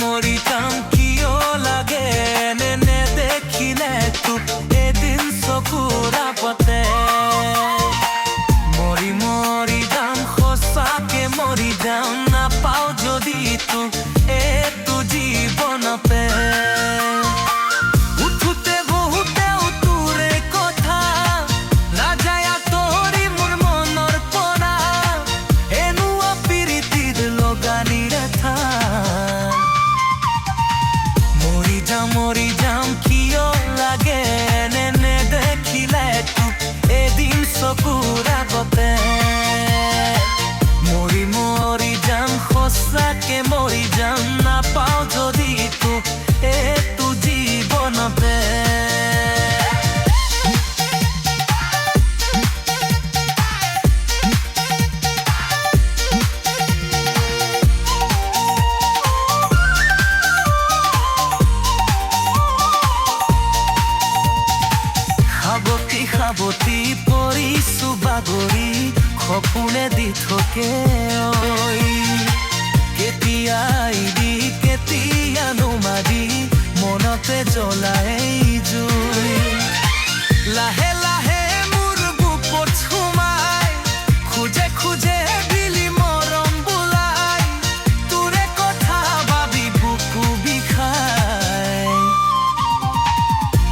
মৰি যাম কিয় লাগে এনে দেখিলে তোক এদিন চকুৰ আগতে মৰি যাম সঁচাকে মৰি যাম নাপাওঁ যদি তোক এইটো জীৱনতে উঠোতে বহুতেও তোৰে কথা নাযায় আঁতৰি মোৰ মনৰ পৰা এনেকুৱা প্ৰীতিৰ লগানিৰে মৰি যাম কিয় লাগে এনে দেখিলে তোক এদিন চকুৰ আগতে মৰি যাম সঁচাকে মৰি যাম নাপাওঁ যদি তোক এইটো জীৱনতে সাৱতি পৰিছো বাগৰি সপোনে দি থাকে কেতিয়া আইবি কেতিয়া নুমাবি মনতে জ্বলাই জুই লাহে লাহে মোৰ বুকুত সোমাই খোজে খোজে দিলি মৰম বোলাই তোৰে কথা ভাবি বুকু বিষাই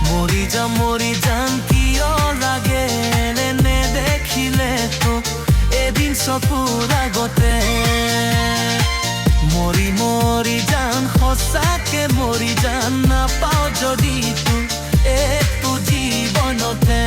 মৰি যাম লাগে এনে দেখিলে তোক এদিন চকুৰ আগতে মৰি যাম সঁচাকে মৰি যাম নাপাওঁ যদি তোক এইটো জীৱনতে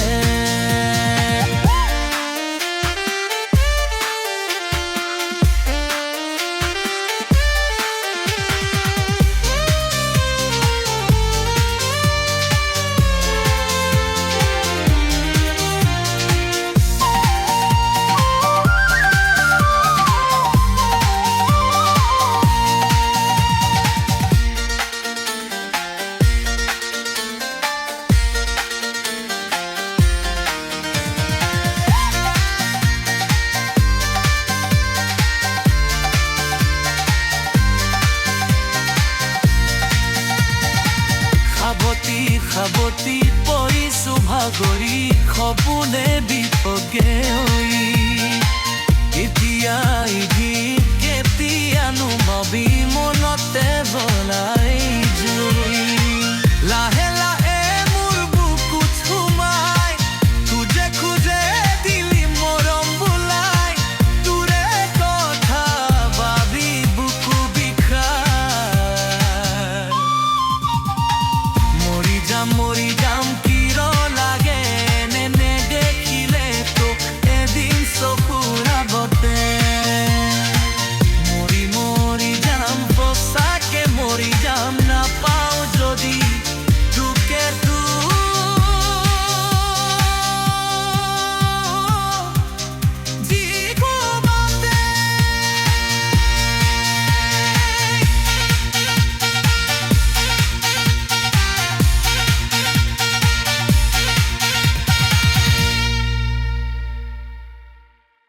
সাৱতি পৰিছো ভাগৰি সপোনে বিপকে হৈ এতিয়া